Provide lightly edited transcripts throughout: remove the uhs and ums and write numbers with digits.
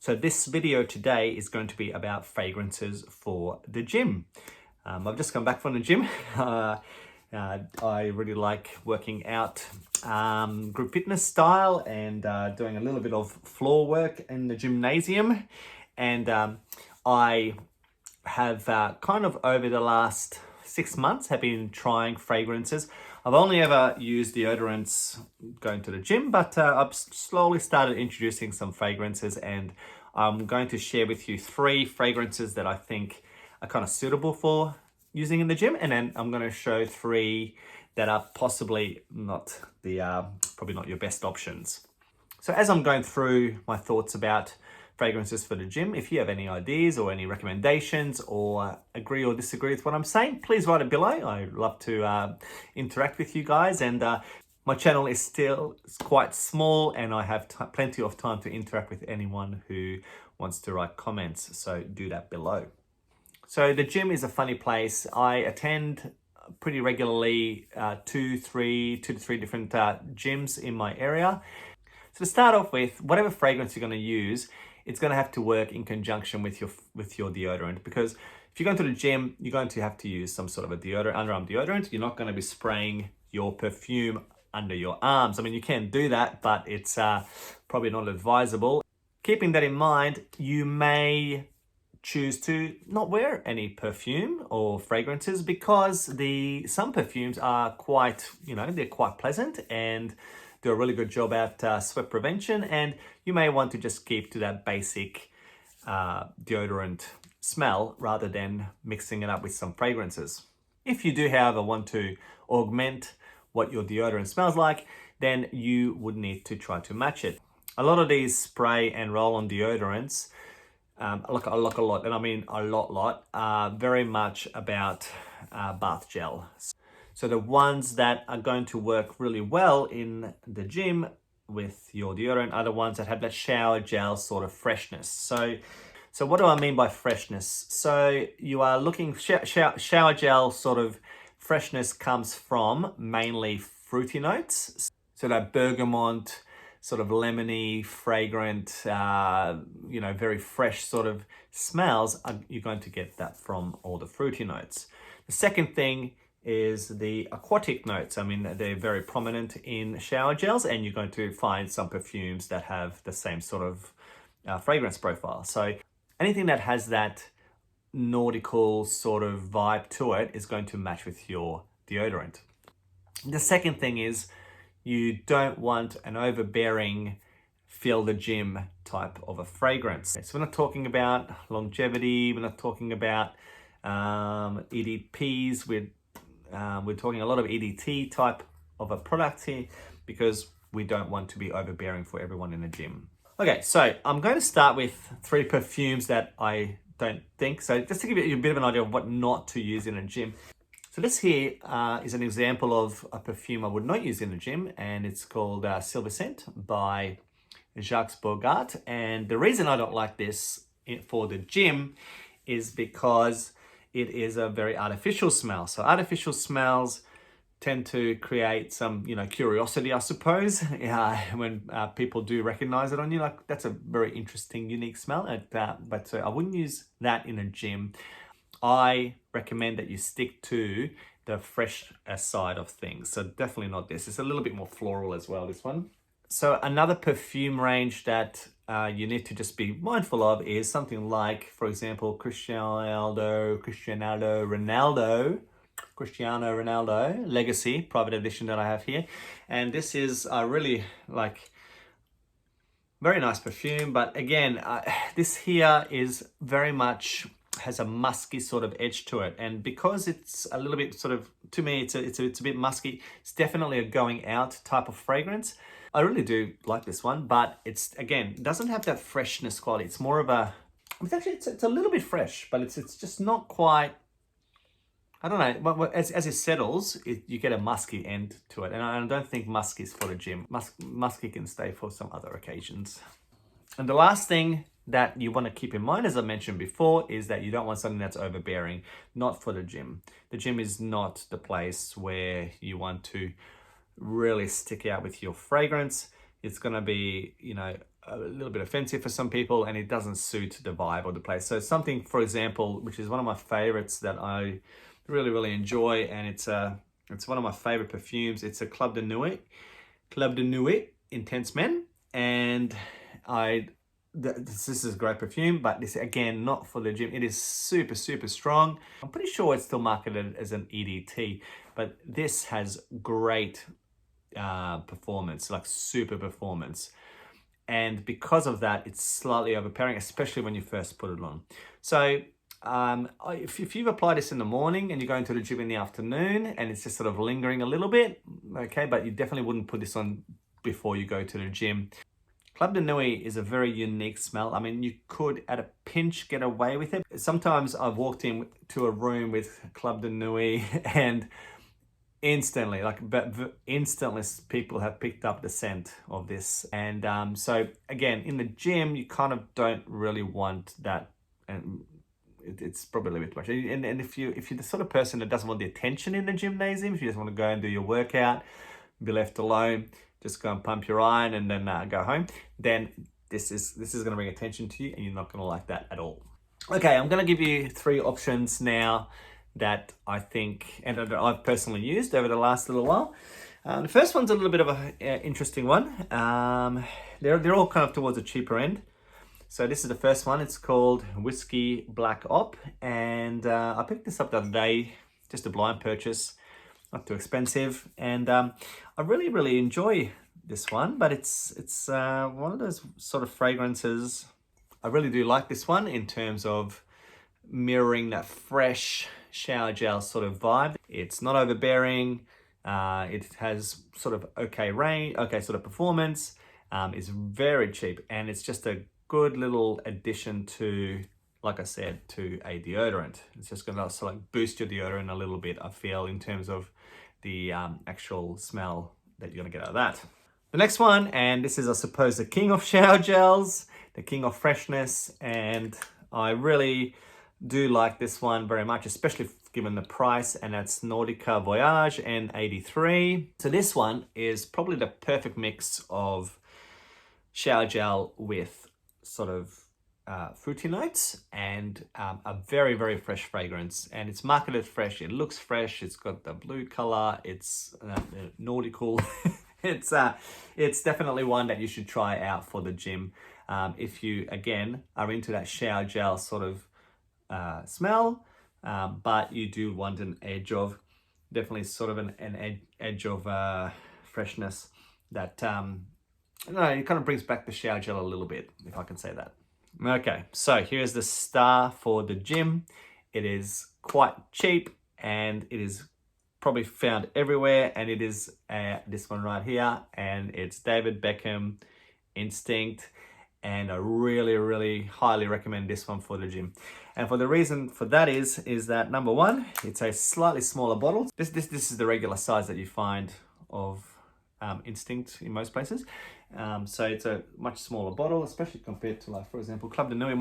So this video today is going to be about fragrances for the gym. I've just come back from the gym. I really like working out group fitness style and doing a little bit of floor work in the gymnasium. And I have kind of over the last 6 months have been trying fragrances. I've only ever used deodorants going to the gym, but I've slowly started introducing some fragrances, and I'm going to share with you 3 fragrances that I think are kind of suitable for using in the gym, and then I'm going to show 3 that are possibly not probably not your best options. So as I'm going through my thoughts about fragrances for the gym, if you have any ideas or any recommendations or agree or disagree with what I'm saying, please write it below. I love to interact with you guys, and my channel is still quite small, and I have plenty of time to interact with anyone who wants to write comments, so do that below. So the gym is a funny place. I attend pretty regularly 2 to 3 different gyms in my area. So to start off with, whatever fragrance you're going to use, it's going to have to work in conjunction with your deodorant, because if you're going to the gym, you're going to have to use some sort of a deodorant, underarm deodorant. You're not going to be spraying your perfume under your arms. I mean, you can do that, but it's probably not advisable. Keeping that in mind, you may choose to not wear any perfume or fragrances, because some perfumes are quite, they're quite pleasant and do a really good job at sweat prevention, and you may want to just keep to that basic deodorant smell rather than mixing it up with some fragrances. If you do, however, want to augment what your deodorant smells like, then you would need to try to match it. A lot of these spray and roll-on deodorants, like a lot, and I mean a lot, are very much about bath gel. So the ones that are going to work really well in the gym with your deodorant are the ones that have that shower gel sort of freshness. So what do I mean by freshness? So you are looking, shower gel sort of freshness comes from mainly fruity notes. So that bergamot, sort of lemony, fragrant, very fresh sort of smells, you're going to get that from all the fruity notes. The second thing is the aquatic notes. I mean, they're very prominent in shower gels, and you're going to find some perfumes that have the same sort of fragrance profile. So anything that has that nautical sort of vibe to it is going to match with your deodorant. The second thing is you don't want an overbearing fill the gym type of a fragrance. So we're not talking about longevity, we're not talking about EDPs, we're talking a lot of EDT type of a product here, because we don't want to be overbearing for everyone in the gym. Okay, so I'm going to start with 3 perfumes that I don't think. So just to give you a bit of an idea of what not to use in a gym. So this here is an example of a perfume I would not use in the gym, and it's called Silver Scent by Jacques Bourgaert. And the reason I don't like this for the gym is because it is a very artificial smell. So artificial smells tend to create some, curiosity, I suppose, when people do recognize it on you. Like, that's a very interesting, unique smell. But I wouldn't use that in a gym. I recommend that you stick to the fresh side of things. So definitely not this. It's a little bit more floral as well, this one. So another perfume range that you need to just be mindful of is something like, for example, Cristiano Ronaldo Legacy private edition that I have here. And this is a really very nice perfume, but again, this here is very much has a musky sort of edge to it, and because it's a little bit sort of, to me, it's a bit musky. It's definitely a going out type of fragrance. I really do like this one, but it's, again, doesn't have that freshness quality. It's more of a, it's a little bit fresh, but it's just not quite, I don't know, as it settles, you get a musky end to it. And I don't think musk is for the gym. Musky can stay for some other occasions. And the last thing that you want to keep in mind, as I mentioned before, is that you don't want something that's overbearing, not for the gym. The gym is not the place where you want to really stick out with your fragrance. It's going to be, a little bit offensive for some people, and it doesn't suit the vibe of the place. So something, for example, which is one of my favorites that I really enjoy, and it's one of my favorite perfumes. It's a Club de Nuit Intense Men, and this is a great perfume, but this again, not for the gym. It is super strong. I'm pretty sure it's still marketed as an EDT, but this has great performance, like super performance. And because of that, it's slightly overpowering, especially when you first put it on. So if you've applied this in the morning and you're going to the gym in the afternoon and it's just sort of lingering a little bit, okay, but you definitely wouldn't put this on before you go to the gym. Club de Nuit is a very unique smell. I mean, you could at a pinch get away with it. Sometimes I've walked into a room with Club de Nuit and instantly people have picked up the scent of this. And so again, in the gym, you kind of don't really want that, and it's probably a bit too much. And if you're the sort of person that doesn't want the attention in the gymnasium, if you just want to go and do your workout, be left alone, just go and pump your iron and then go home, then this is going to bring attention to you, and you're not going to like that at all. Okay, I'm going to give you 3 options now that I think, and that I've personally used over the last little while. The first one's a little bit of an interesting one. They're all kind of towards the cheaper end. So this is the first one. It's called Whisky Black Op, and I picked this up the other day, just a blind purchase, not too expensive, and I really enjoy this one. But it's one of those sort of fragrances. I really do like this one in terms of mirroring that fresh shower gel sort of vibe. It's not overbearing. It has sort of okay sort of performance. It's very cheap, and it's just a good little addition to, like I said, to a deodorant. It's just going to also like boost your deodorant a little bit, I feel, in terms of the actual smell that you're going to get out of that. The next one, and this is, I suppose, the king of shower gels, the king of freshness, and I really do like this one very much, especially given the price, and that's Nautica Voyage N-83. So this one is probably the perfect mix of shower gel with sort of fruity notes and a very fresh fragrance, and it's marketed fresh. It looks fresh. It's got the blue color. It's nautical. It's definitely one that you should try out for the gym if you again are into that shower gel sort of smell, but you do want an edge of, definitely sort of an edge of freshness that it kind of brings back the shower gel a little bit, if I can say that. Okay, so here's the star for the gym. It is quite cheap, and it is probably found everywhere, and it is this one right here, and it's David Beckam Instinct, and I really highly recommend this one for the gym. And for the reason for that is that, number one, it's a slightly smaller bottle. This is the regular size that you find of Instinct in most places. So it's a much smaller bottle, especially compared to, like, for example, Club de Nuit.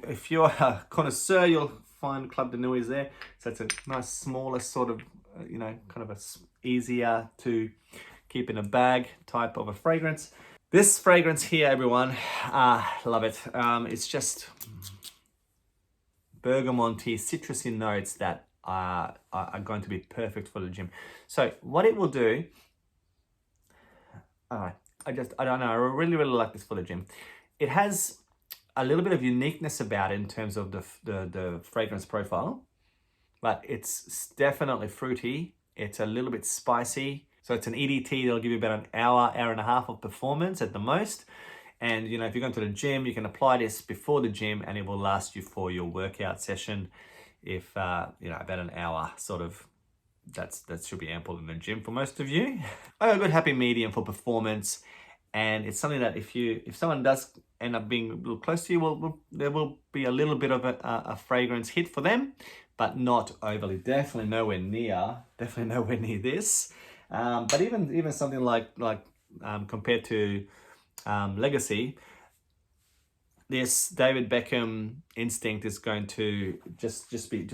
If you're a connoisseur, you'll find Club de Nuit there. So it's a nice smaller sort of, kind of a easier to keep in a bag type of a fragrance. This fragrance here, everyone, love it. It's just bergamot, citrusy notes that are going to be perfect for the gym. So what it will do, I don't know, I really like this for the gym. It has a little bit of uniqueness about it in terms of the fragrance profile, but it's definitely fruity. It's a little bit spicy. So it's an EDT that'll give you about an hour and a half of performance at the most. And, if you're going to the gym, you can apply this before the gym, and it will last you for your workout session. If, about an hour, sort of, that should be ample in the gym for most of you. A good happy medium for performance. And it's something that if someone does end up being a little close to you, there will be a little bit of a fragrance hit for them, but not overly. Definitely nowhere near this. But even something like compared to Legacy, this David Beckam Instinct is going to just be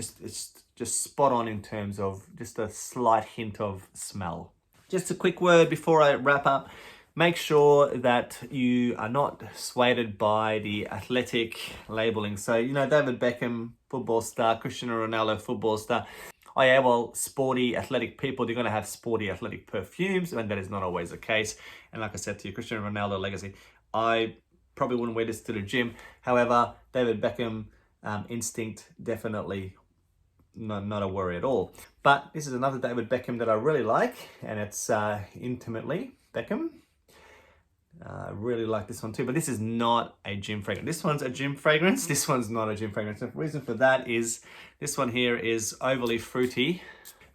spot on in terms of just a slight hint of smell. Just a quick word before I wrap up. Make sure that you are not swayed by the athletic labeling. So, you know, David Beckam, football star, Cristiano Ronaldo, football star. Oh yeah, well, sporty athletic people, they're going to have sporty athletic perfumes, and that is not always the case. And like I said to you, Cristiano Ronaldo legacy, I probably wouldn't wear this to the gym. However, David Beckam, instinct, definitely not a worry at all. But this is another David Beckam that I really like, and it's Intimately Beckam. I really like this one too, but this is not a gym fragrance. This one's a gym fragrance. This one's not a gym fragrance. The reason for that is this one here is overly fruity,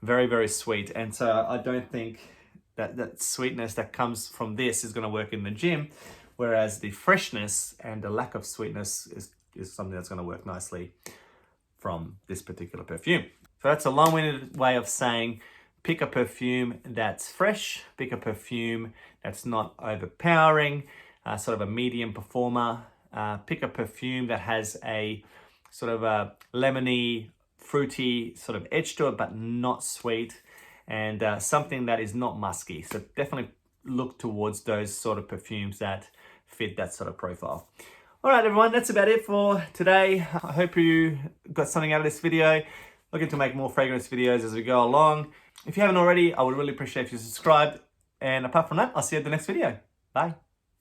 very, very sweet. And so I don't think that sweetness that comes from this is going to work in the gym, whereas the freshness and the lack of sweetness is something that's going to work nicely from this particular perfume. So that's a long-winded way of saying pick a perfume that's fresh, pick a perfume that's not overpowering, sort of a medium performer. Pick a perfume that has a sort of a lemony, fruity sort of edge to it, but not sweet, and something that is not musky. So definitely look towards those sort of perfumes that fit that sort of profile. All right, everyone, that's about it for today. I hope you got something out of this video. Looking to make more fragrance videos as we go along. If you haven't already, I would really appreciate if you subscribed. And apart from that, I'll see you at the next video. Bye.